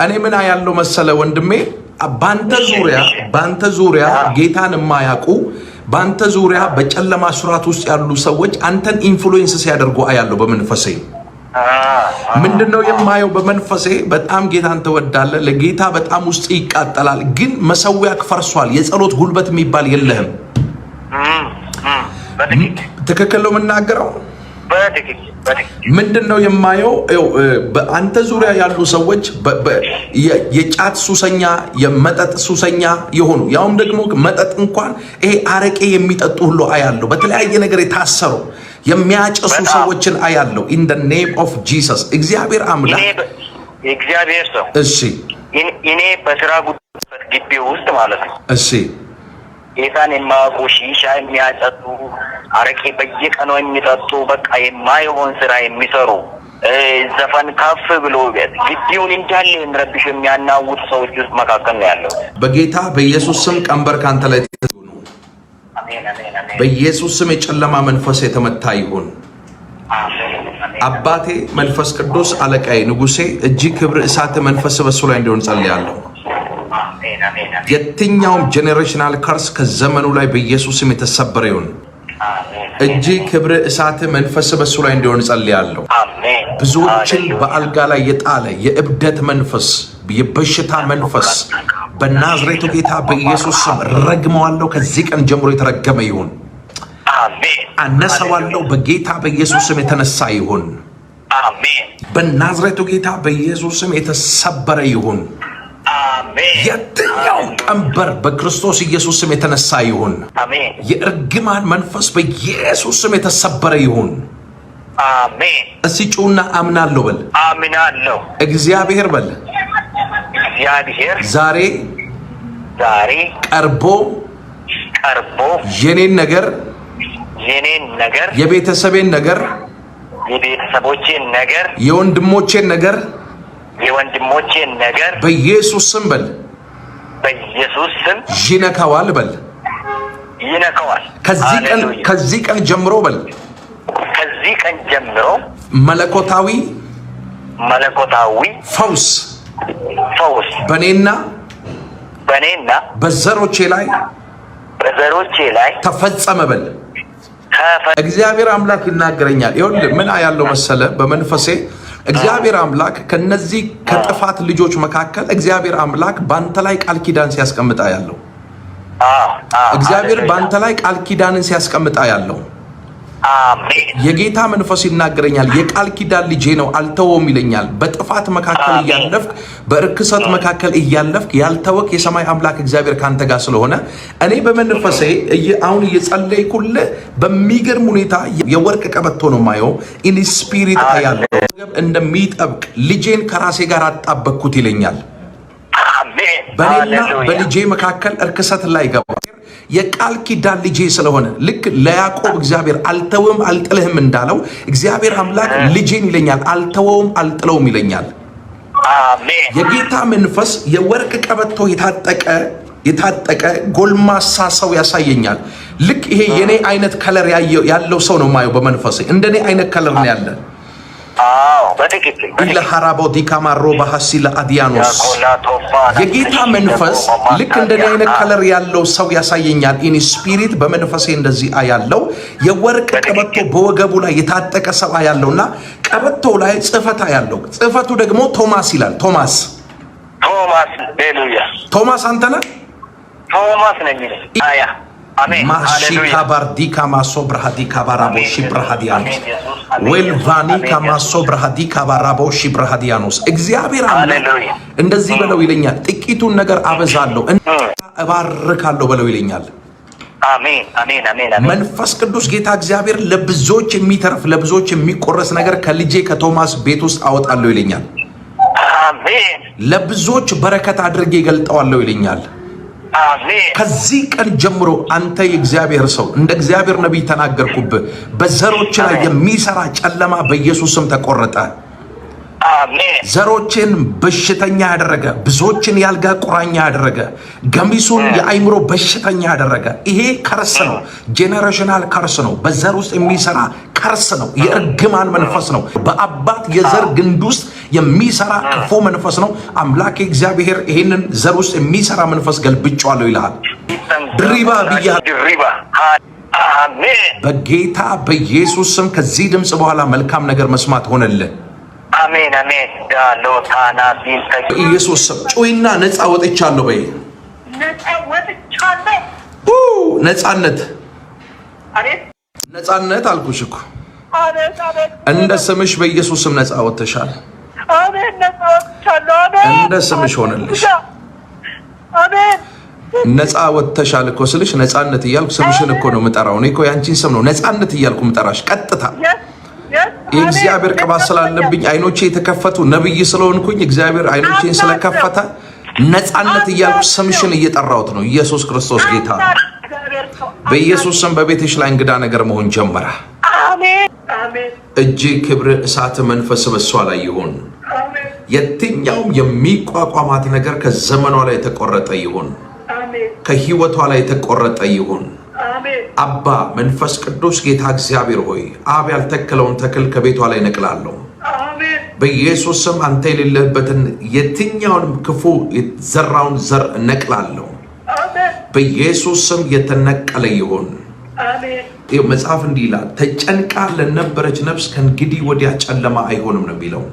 እኔ ምን ያለው መሰለ ወንድሜ ባንተ ዙሪያ ጌታን የማያውቁ ባንተ ዙሪያ በጨለማ ሱራት ውስጥ ያሉ ሰዎች አንተን ኢንፍሉዌንስ ሲያደርጉ አያለው በመንፈሴ ምንድነው የማየው በመንፈሴ በጣም ጌታን ተወዳለ ለጌታ በጣም ውስጥ ይቃጠላል ግን መሰዊያ ፈርሷል የጸሎት ጉልበት የሚባል የለህም ትክክል ነው መናገረው ምንድነው የማየው በአንተ ዙሪያ ያሉ ሰዎች የጫት ሱሰኛ የመጠጥ ሱሰኛ የሆኑ ያውም ደግሞ መጠጥ እንኳን ይሄ አረቄ የሚጠጡ ሁሉ አያለው በተለያየ ነገር የታሰሩ የሚያጨሱ ሰዎችን አያለው in the name of Jesus እግዚአብሔር አምላክ እግዚአብሔር ሰው እሺ እኔ በስራ ጉዳይ ግቢ ውስጥ ማለት ነው እሺ ጌታን የማያውቁ ሺሻ የሚያጨሱ አረቄ በየቀኑ የሚጠጡ በቃ የማይሆን ስራ የሚሰሩ ዘፈን ከፍ ብሎ ግቢውን እንዳለ የሚረብሽ የሚያናውጥ ሰዎች ውስጥ መካከል ነው ያለው በጌታ በኢየሱስ ስም ቀንበር ካንተ ላይ በኢየሱስ ስም የጨለማ መንፈስ የተመታ ይሁን አባቴ መንፈስ ቅዱስ አለቃዬ ንጉሴ እጅ ክብር እሳት መንፈስ በሱ ላይ እንዲሆን ጸልያለሁ የትኛውም ጄኔሬሽናል ከርስ ከዘመኑ ላይ በኢየሱስ ስም የተሰበረ ይሁን እጅ ክብር እሳት መንፈስ በሱ ላይ እንዲሆን ጸልያለሁ ብዙዎችን በአልጋ ላይ የጣለ የእብደት መንፈስ የበሽታ መንፈስ በናዝሬቱ ጌታ በኢየሱስ ስም ረግመዋለሁ ከዚህ ቀን ጀምሮ የተረገመ ይሁን አሜን አነሳዋለሁ በጌታ በኢየሱስ ስም የተነሳ ይሁን አሜን በናዝሬቱ ጌታ በኢየሱስ ስም የተሰበረ ይሁን አሜን የትኛው ቀንበር በክርስቶስ ኢየሱስ ስም የተነሳ ይሁን አሜን የእርግማን መንፈስ በኢየሱስ ስም የተሰበረ ይሁን አሜን እስጩና አምናለሁ በል አምናለሁ እግዚአብሔር በል እግዚአብሔር ዛሬ ቀርቦ የኔን ነገር የቤተሰቤን ነገር የወንድሞቼን ነገር በኢየሱስ ስም በል ይነካዋል በል ከዚህ ቀን ጀምሮ በል መለኮታዊ ፈውስ በኔና በዘሮቼ ላይ ተፈጸመ በል እግዚአብሔር አምላክ ይናገረኛል ይሁን ምን ያለው መሰለ በመንፈሴ እግዚአብሔር አምላክ ከነዚህ ከጥፋት ልጆች መካከል እግዚአብሔር አምላክ ባንተ ላይ ቃል ኪዳን ሲያስቀምጣ ያለው እግዚአብሔር ባንተ ላይ ቃል ኪዳንን ሲያስቀምጣ ያለው አሜን የጌታ መንፈስ ይናገረኛል የቃል ኪዳን ልጄ ነው አልተወም ይለኛል በጥፋት መካከል እያለፍክ በርክሰት መካከል እያለፍክ ያልተወክ የሰማይ አምላክ እግዚአብሔር ካንተ ጋር ስለሆነ እኔ በመንፈሴ አሁን እየጸለይኩል በሚገርም ሁኔታ የወርቅ ቀበቶ ነው ማየው ኢን ስፒሪት ያለው እንደሚጠብቅ ልጄን ከራሴ ጋር አጣበቅኩት ይለኛል አሜን በእኔና በልጄ መካከል እርክሰት ላይ ገባ የቃል ኪዳን ልጄ ስለሆነ ልክ ለያዕቆብ እግዚአብሔር አልተወም አልጥልህም እንዳለው እግዚአብሔር አምላክ ልጄን ይለኛል አልተወውም አልጥለውም ይለኛል አሜን የጌታ መንፈስ የወርቅ ቀበቶ የታጠቀ ጎልማሳ ሰው ያሳየኛል ልክ ይሄ የኔ አይነት ከለር ያለው ሰው ነው ማየው በመንፈሴ እንደኔ አይነት ከለር ነው ያለ በትክክል ለሐራቦዲካ ማሮባ ሐሲለ አዲያኖስ የጌታ መንፈስ ልክ እንደኔ አይነት ከለር ያለው ሰው ያሳየኛል ኢን ስፒሪት በመንፈሴ እንደዚህ አያለው የወርቅ ቀበቶ በወገቡ ላይ የታጠቀ ሰው አያለውና ቀበቶ ላይ ጽፈታ ያለው ጽፈቱ ደግሞ ቶማስ ይላል ቶማስ ሃሌሉያ ቶማስ አንተ ነህ ቶማስ ነኝ አያ አሜን ሃሌሉያ ባርዲካ ማሶብራሃዲካ ባራቦሺ ብራሃዲያኖስ ወልቫኒካ ማሶብራሃዲካ ባራቦሺ ብራሃዲያኖስ እግዚአብሔር አምላክ እንደዚህ በለው ይለኛል ጥቂቱን ነገር አበዛለሁ እባርካለሁ በለው ይለኛል አሜን አሜን አሜን መንፈስ ቅዱስ ጌታ እግዚአብሔር ለብዙዎች የሚተርፍ ለብዙዎች የሚቆረስ ነገር ከልጄ ከቶማስ ቤት ውስጥ አወጣለሁ ይለኛል አሜን ለብዙዎች በረከት አድርጌ ገልጠዋለሁ ይለኛል አሜን ከዚህ ቀን ጀምሮ አንተ የእግዚአብሔር ሰው እንደ እግዚአብሔር ነብይ ተናገርኩብህ በዘሮች ላይ የሚሰራ ጨለማ በኢየሱስ ስም ተቆረጠ ዘሮችን በሽተኛ ያደረገ ብዙዎችን ያልጋ ቁራኛ ያደረገ ገሚሱን የአይምሮ በሽተኛ ያደረገ ይሄ ከርስ ነው። ጄነሬሽናል ከርስ ነው። በዘር ውስጥ የሚሰራ ከርስ ነው። የእርግማን መንፈስ ነው። በአባት የዘር ግንድ ውስጥ የሚሰራ ክፉ መንፈስ ነው። አምላክ እግዚአብሔር ይሄንን ዘር ውስጥ የሚሰራ መንፈስ ገልብጫዋለሁ ይላል። ድሪባ ብያ አሜን። በጌታ በኢየሱስ ስም ከዚህ ድምጽ በኋላ መልካም ነገር መስማት ሆነልህ። አሜን አሜን። ዳሎታና ቢንተ ኢየሱስ ስም ጩይና ነፃ ወጥቻለሁ በይ። ነፃ ወጥቻለሁ። ነፃነት አቤት ነፃነት አልኩሽ እኮ። አቤት አቤት። እንደ ስምሽ በኢየሱስ ስም ነፃ ወጥተሻል። አሜን። ነፃ ወጥቻለሁ። አሜን። እንደ ስምሽ ሆነልሽ። አሜን። ነፃ ወጥተሻል እኮ ስልሽ ነፃነት እያልኩ ስምሽን እኮ ነው የምጠራው። እኔ እኮ ያንቺን ስም ነው ነፃነት እያልኩ የምጠራሽ ቀጥታ። የእግዚአብሔር ቅባት ስላለብኝ አይኖቼ የተከፈቱ ነብይ ስለሆንኩኝ እግዚአብሔር አይኖቼን ስለከፈተ ነፃነት እያልኩ ስምሽን እየጠራሁት ነው። ኢየሱስ ክርስቶስ ጌታ ነው። በኢየሱስ ስም በቤትሽ ላይ እንግዳ ነገር መሆን ጀመረ። አሜን አሜን። እጅ ክብር እሳት መንፈስ በሷ ላይ ይሁን። የትኛውም የሚቋቋማት ነገር ከዘመኗ ላይ የተቆረጠ ይሁን። ከህይወቷ ላይ የተቆረጠ ይሁን። አባ መንፈስ ቅዱስ ጌታ እግዚአብሔር ሆይ አብ ያልተከለውን ተክል ከቤቷ ላይ ነቅላለሁ። በኢየሱስ ስም አንተ የሌለበትን የትኛውንም ክፉ የተዘራውን ዘር ነቅላለሁ። በኢየሱስ ስም የተነቀለ ይሁን። ይህ መጽሐፍ እንዲህ ይላል፣ ተጨንቃ ለነበረች ነፍስ ከእንግዲህ ወዲያ ጨለማ አይሆንም ነው የሚለው።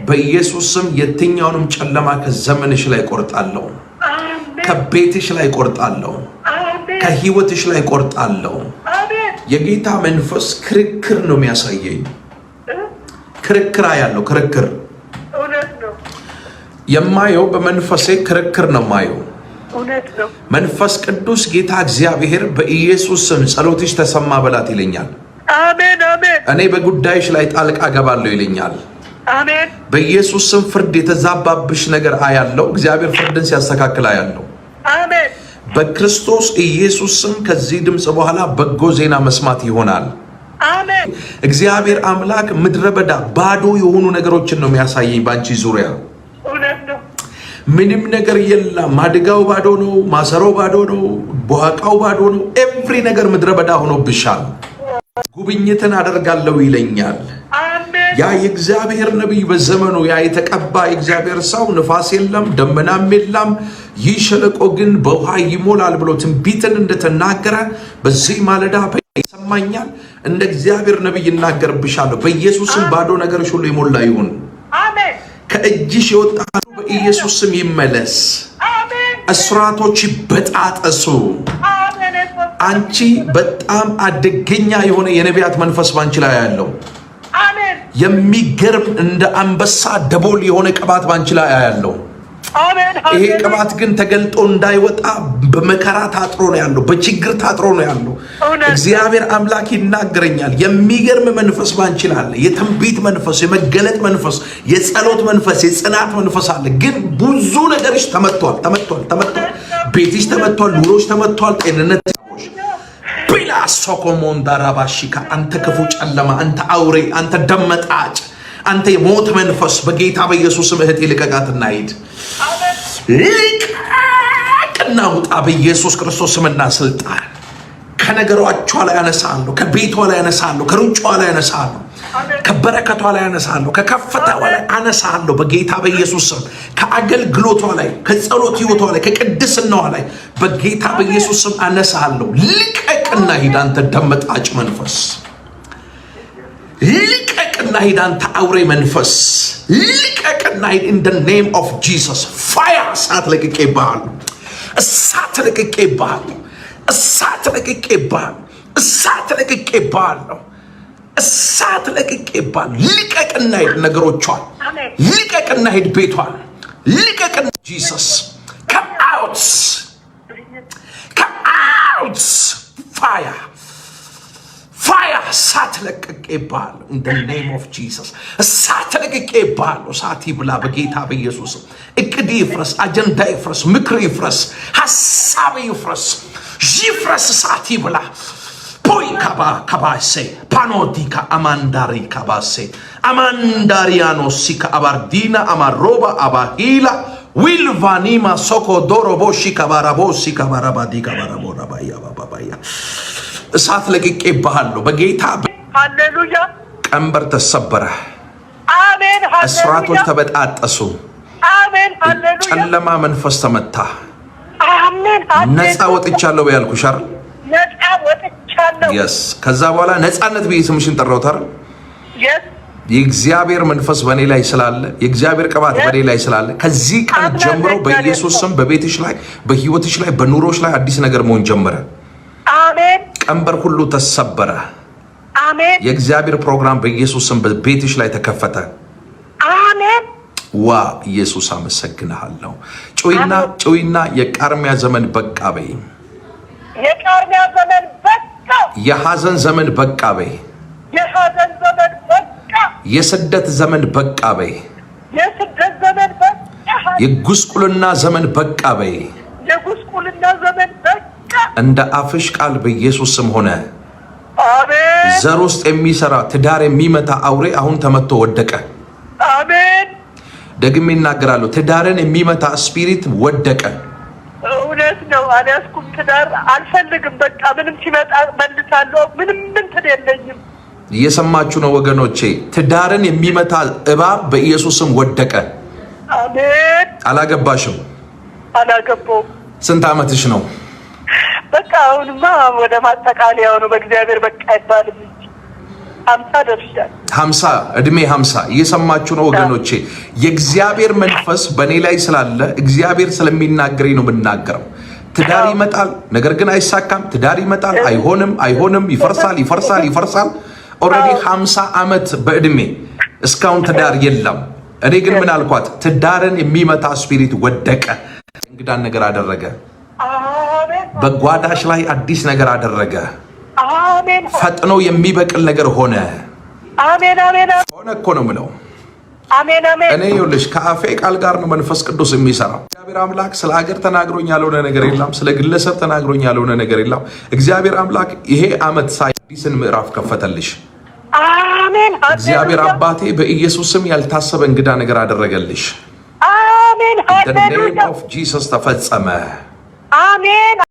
በኢየሱስ ስም የትኛውንም ጨለማ ከዘመንሽ ላይ ቆርጣለሁ። ከቤትሽ ላይ ቆርጣለሁ። ከህይወትሽ ላይ ቆርጣለሁ። የጌታ መንፈስ ክርክር ነው የሚያሳየኝ። ክርክር ያለው ክርክር የማየው በመንፈሴ ክርክር ነው የማየው። መንፈስ ቅዱስ ጌታ እግዚአብሔር በኢየሱስ ስም ጸሎትሽ ተሰማ በላት ይለኛል። አሜን አሜን። እኔ በጉዳይሽ ላይ ጣልቃ ገባለሁ ይለኛል። አሜን። በኢየሱስ ስም ፍርድ የተዛባብሽ ነገር አያለው። እግዚአብሔር ፍርድን ሲያስተካክል አያለው። አሜን። በክርስቶስ ኢየሱስ ስም ከዚህ ድምጽ በኋላ በጎ ዜና መስማት ይሆናል። አሜን። እግዚአብሔር አምላክ ምድረ በዳ ባዶ የሆኑ ነገሮችን ነው የሚያሳየኝ ባንቺ ዙሪያ። ምንም ነገር የለም። ማድጋው ባዶ ነው፣ ማሰሮው ባዶ ነው፣ በዋቃው ባዶ ነው። ኤቭሪ ነገር ምድረ በዳ ሆኖብሻል። ጉብኝትን አደርጋለሁ ይለኛል። ያ የእግዚአብሔር ነቢይ በዘመኑ ያ የተቀባ የእግዚአብሔር ሰው ንፋስ የለም ደመናም የለም ይህ ሸለቆ ግን በውሃ ይሞላል ብሎ ትንቢትን እንደተናገረ በዚህ ማለዳ ይሰማኛል። እንደ እግዚአብሔር ነቢይ ይናገርብሻለሁ። በኢየሱስም ባዶ ነገርሽ ሁሉ የሞላ ይሁን። ከእጅሽ የወጣ በኢየሱስ ስም ይመለስ። እስራቶች ይበጣጠሱ። አንቺ በጣም አደገኛ የሆነ የነቢያት መንፈስ ባንቺ ላይ ያለው የሚገርም እንደ አንበሳ ደቦል የሆነ ቅባት ባንቺ ላይ ያለው ይሄ ቅባት ግን ተገልጦ እንዳይወጣ በመከራ ታጥሮ ነው ያለው፣ በችግር ታጥሮ ነው ያለው። እግዚአብሔር አምላክ ይናገረኛል። የሚገርም መንፈስ ባንቺ ላይ አለ። የትንቢት መንፈስ፣ የመገለጥ መንፈስ፣ የጸሎት መንፈስ፣ የጽናት መንፈስ አለ። ግን ብዙ ነገርሽ ተመቷል። ቤትሽ ተመቷል፣ ኑሮሽ ተመቷል፣ ጤንነት ቢላ ሶኮሞን ዳራባሺካ አንተ ክፉ ጨለማ፣ አንተ አውሬ፣ አንተ ደመጣጭ፣ አንተ የሞት መንፈስ በጌታ በኢየሱስ ስም እህቴ ልቀቃትና ሂድ። ልቀቅና ውጣ በኢየሱስ ክርስቶስ ስምና ስልጣን። ከነገሯቿ ላይ ያነሳለሁ፣ ከቤቷ ላይ ያነሳለሁ፣ ከሩጫ ላይ ያነሳለሁ፣ ከበረከቷ ላይ ያነሳለሁ፣ ከከፍታዋ ላይ አነሳለሁ በጌታ በኢየሱስ ስም። ከአገልግሎቷ ላይ፣ ከጸሎት ህይወቷ ላይ፣ ከቅድስናዋ ላይ በጌታ በኢየሱስ ስም አነሳለሁ። ልቀቅና ሂድ አንተ ደመጣጭ መንፈስ። ልቀቅና ሂድ አንተ አውሬ መንፈስ። ልቀቅና ሂድ in the name of Jesus. fire እሳት ለቅቄብሃለሁ። እሳት ለቅቄብሃለሁ። እሳት ለቅቄብሃለሁ። እሳት ለቅቄብሃለሁ። እሳት ለቅቄብሃለሁ። ልቀቅና ሂድ ነገሮቿን። ልቀቅና ሂድ ቤቷን። ልቀቅና Jesus come out. come out. fire እሳት ለቅቄብሃለሁ in the name of Jesus. እሳት ለቅቄብሃለሁ። እሳት ይብላ በጌታ በኢየሱስ። እቅድ ይፍረስ፣ አጀንዳ ይፍረስ፣ ምክር ይፍረስ፣ ሐሳብ ይፍረስ፣ ይፍረስ። እሳት ይብላ ፖይ ካባሴ ፓኖቲካ አማንዳሪ ካባሴ አማንዳሪያኖሲካ አባርዲና አማሮባ አባሂላ ዊልቫኒማ ሶኮዶሮቦሺ ካባራቦሲ ካባራባዲ ካባራቦራባያ ባባያ እሳት ለቅቄ ባሃለሁ በጌታ ሃሌሉያ። ቀንበር ተሰበረ። አሜን ሃሌሉያ። እስራቶች ተበጣጠሱ። አሜን ሃሌሉያ። ጨለማ መንፈስ ተመታ። አሜን ሃሌሉያ። ነፃ ወጥቻለሁ ያልኩሽ አይደል? ነፃ ወጥቻለሁ። yes ከዛ በኋላ ነፃነት ብዬ ስምሽን ጠራሁት አይደል? yes የእግዚአብሔር መንፈስ በእኔ ላይ ስላለ የእግዚአብሔር ቅባት በእኔ ላይ ስላለ ከዚህ ቀን ጀምሮ በኢየሱስ ስም በቤትሽ ላይ በህይወትሽ ላይ በኑሮሽ ላይ አዲስ ነገር መሆን ጀመረ። አሜን። ቀንበር ሁሉ ተሰበረ። አሜን። የእግዚአብሔር ፕሮግራም በኢየሱስ ስም በቤትሽ ላይ ተከፈተ። አሜን። ዋ ኢየሱስ አመሰግንሃለሁ። ጩይና የቃርሚያ ዘመን በቃ በይ። የቃርሚያ ዘመን በቃ። የሐዘን ዘመን በቃ በይ። የሐዘን ዘመን በቃ። የስደት ዘመን በቃ በይ። የስደት ዘመን በቃ። የጉስቁልና ዘመን በቃ በይ። የጉስቁልና ዘመን በቃ። እንደ አፍሽ ቃል በኢየሱስ ስም ሆነ። አሜን። ዘር ውስጥ የሚሰራ ትዳር የሚመታ አውሬ አሁን ተመቶ ወደቀ። አሜን። ደግሜ እናገራለሁ፣ ትዳርን የሚመታ ስፒሪት ወደቀ። እውነት ነው። አልያዝኩም ትዳር አልፈልግም። በቃ ምንም ሲመጣ መልሳለሁ። ምንም እንትን የለኝም። እየሰማችሁ ነው ወገኖቼ? ትዳርን የሚመታ እባብ በኢየሱስ ስም ወደቀ። አሜን። አላገባሽም? አላገባውም። ስንት ዓመትሽ ነው? በቃ አሁንማ ወደ ማጠቃለያው ነው። በእግዚአብሔር በቃ አይባልም እንጂ 50 ደርሻለሁ። 50 እድሜ 50። እየሰማችሁ ነው ወገኖቼ? የእግዚአብሔር መንፈስ በእኔ ላይ ስላለ እግዚአብሔር ስለሚናገረኝ ነው የምናገረው። ትዳር ይመጣል፣ ነገር ግን አይሳካም። ትዳር ይመጣል፣ አይሆንም፣ ይፈርሳል። ኦልሬዲ 50 ዓመት በእድሜ እስካሁን ትዳር የለም። እኔ ግን ምን አልኳት? ትዳርን የሚመታ ስፒሪት ወደቀ። እንግዳን ነገር አደረገ። በጓዳሽ ላይ አዲስ ነገር አደረገ። አሜን። ፈጥኖ የሚበቅል ነገር ሆነ። አሜን። ሆነ እኮ ነው የምለው። አሜን። እኔ ይኸውልሽ ከአፌ ቃል ጋር ነው መንፈስ ቅዱስ የሚሰራው። እግዚአብሔር አምላክ ስለ ሀገር ተናግሮኝ ያልሆነ ነገር የለም። ስለ ግለሰብ ተናግሮኝ ያልሆነ ነገር የለም። እግዚአብሔር አምላክ ይሄ ዓመት አዲስን ምዕራፍ ከፈተልሽ። አሜን። እግዚአብሔር አባቴ በኢየሱስ ስም ያልታሰበ እንግዳ ነገር አደረገልሽ። አሜን። in the name of Jesus ተፈጸመ። አሜን።